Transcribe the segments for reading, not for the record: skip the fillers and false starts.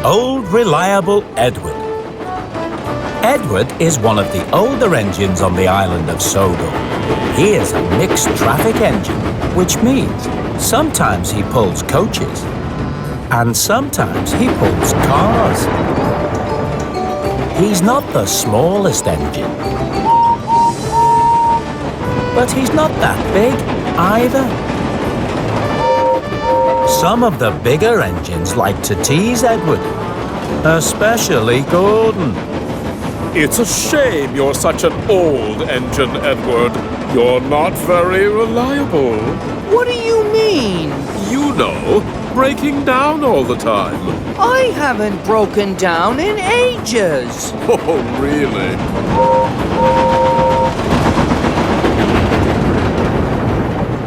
old, reliable Edward. Edward is one of the older engines on the island of Sodor. He is a mixed traffic engine, which means sometimes he pulls coaches and sometimes he pulls cars. He's not the smallest engine, but he's not that big either. Some of the bigger engines like to tease Edward, especially Gordon. It's a shame you're such an old engine, Edward. You're not very reliable. What do you mean? You know, breaking down all the time. I haven't broken down in ages. Oh, really?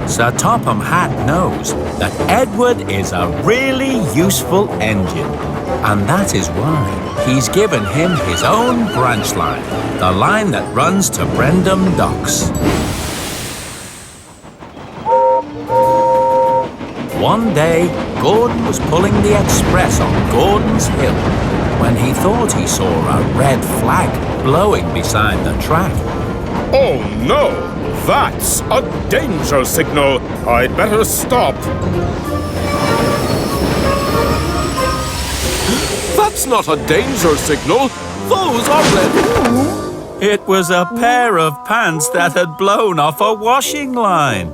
Sir Topham Hatt knows that Edward is a really useful engine, and that is why he's given him his own branch line, the line that runs to Brendam Docks. One day, Gordon was pulling the express on Gordon's Hill when he thought he saw a red flag blowing beside the track. Oh, no! That's a danger signal! I'd better stop. That's not a danger signal! Those are red... It was a pair of pants that had blown off a washing line.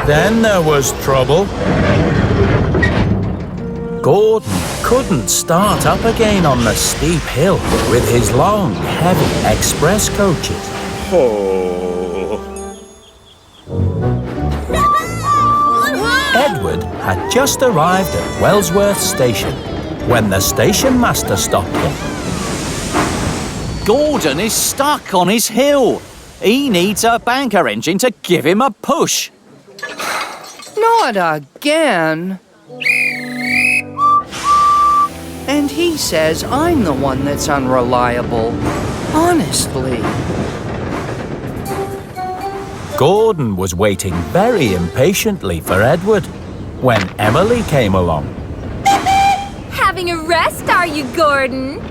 Then there was trouble. Gordon couldn't start up again on the steep hill with his long, heavy express coaches. Oh... Edward had just arrived at Wellsworth Station when the station master stopped him. Gordon is stuck on his hill. He needs a banker engine to give him a push. Not again. And he says I'm the one that's unreliable. Honestly. Gordon was waiting very impatiently for Edward when Emily came along. Having a rest, are you, Gordon?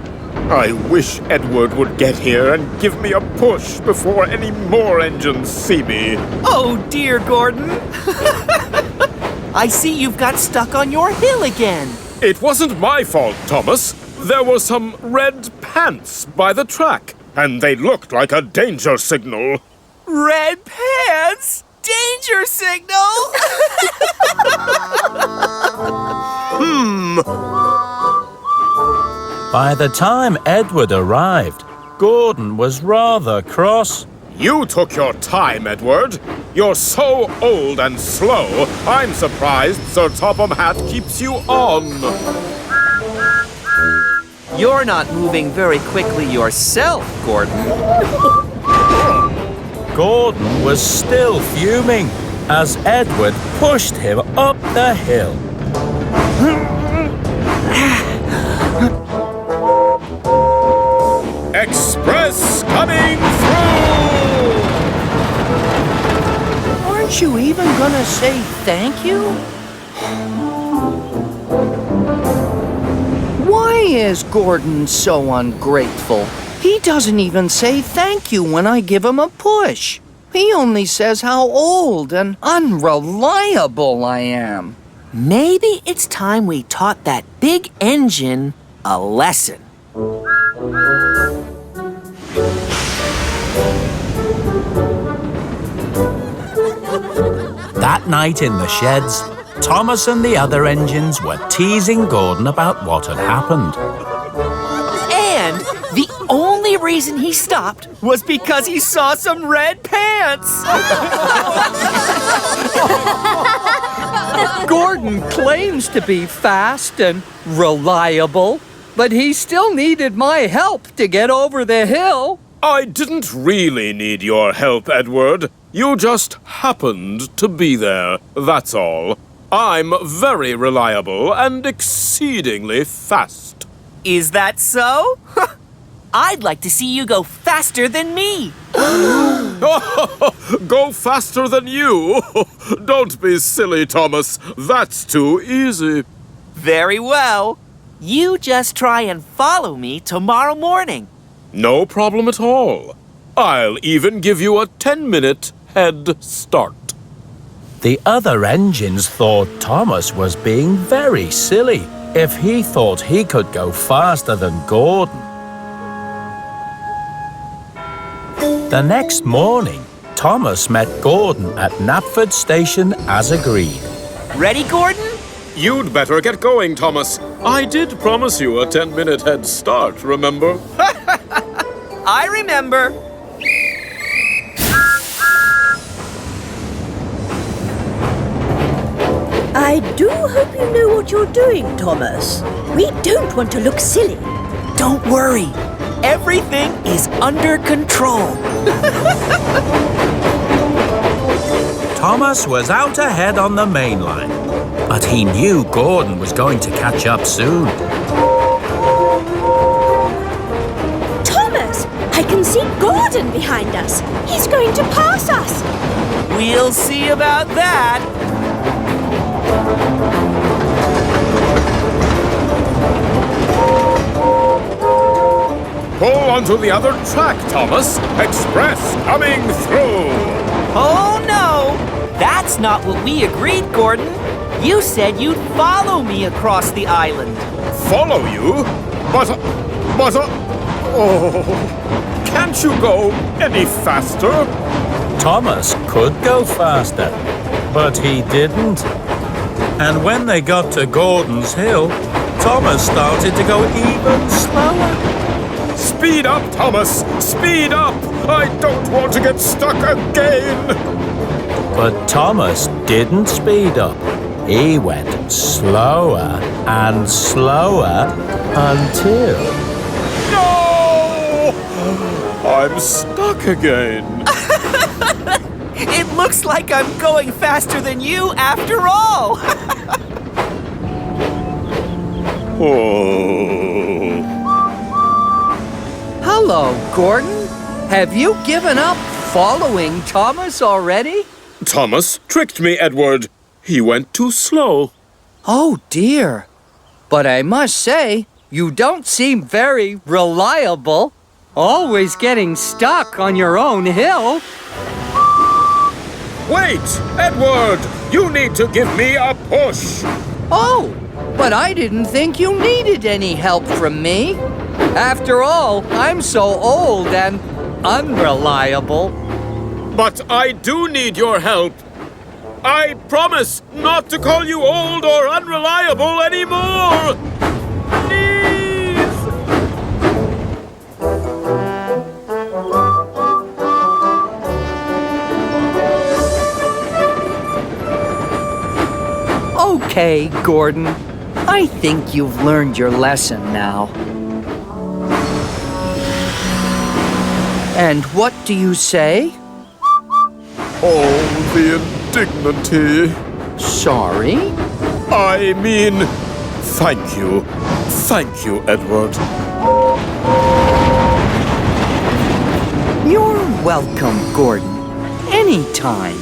I wish Edward would get here and give me a push before any more engines see me. Oh, dear, Gordon. I see you've got stuck on your hill again. It wasn't my fault, Thomas. There were some red pants by the track, and they looked like a danger signal. Red pants? Danger signal? By the time Edward arrived, Gordon was rather cross. You took your time, Edward. You're so old and slow, I'm surprised Sir Topham Hatt keeps you on. You're not moving very quickly yourself, Gordon. Gordon was still fuming as Edward pushed him up the hill. Express coming through! Aren't you even gonna say thank you? Why is Gordon so ungrateful? He doesn't even say thank you when I give him a push. He only says how old and unreliable I am. Maybe it's time we taught that big engine a lesson. That night in the sheds, Thomas and the other engines were teasing Gordon about what had happened. And the only reason he stopped was because he saw some red pants. Gordon claims to be fast and reliable, but he still needed my help to get over the hill. I didn't really need your help, Edward. You just happened to be there, that's all. I'm very reliable and exceedingly fast. Is that so? I'd like to see you go faster than me. Go faster than you? Don't be silly, Thomas. That's too easy. Very well. You just try and follow me tomorrow morning. No problem at all. I'll even give you a 10-minute head start. The other engines thought Thomas was being very silly if he thought he could go faster than Gordon. The next morning, Thomas met Gordon at Knapford Station as agreed. Ready, Gordon? You'd better get going, Thomas. I did promise you a 10-minute head start, remember? I remember. I do hope you know what you're doing, Thomas. We don't want to look silly. Don't worry. Everything is under control. Thomas was out ahead on the main line, but he knew Gordon was going to catch up soon. Thomas, I can see Gordon behind us. He's going to pass us. We'll see about that. Pull onto the other track, Thomas. Express coming through. Oh, no. That's not what we agreed, Gordon. You said you'd follow me across the island. Follow you? Oh, can't you go any faster? Thomas could go faster, but he didn't. And when they got to Gordon's Hill, Thomas started to go even slower. Speed up, Thomas! Speed up! I don't want to get stuck again! But Thomas didn't speed up. He went slower and slower until... No! I'm stuck again. It looks like I'm going faster than you after all. Oh. Hello, Gordon. Have you given up following Thomas already? Thomas tricked me, Edward. He went too slow. Oh, dear. But I must say, you don't seem very reliable. Always getting stuck on your own hill. Wait, Edward! You need to give me a push. Oh, but I didn't think you needed any help from me. After all, I'm so old and unreliable. But I do need your help. I promise not to call you old or unreliable anymore. Please! Okay, Gordon. I think you've learned your lesson now. And what do you say? Oh, the indignity. Sorry? I mean, thank you. Thank you, Edward. You're welcome, Gordon. Anytime.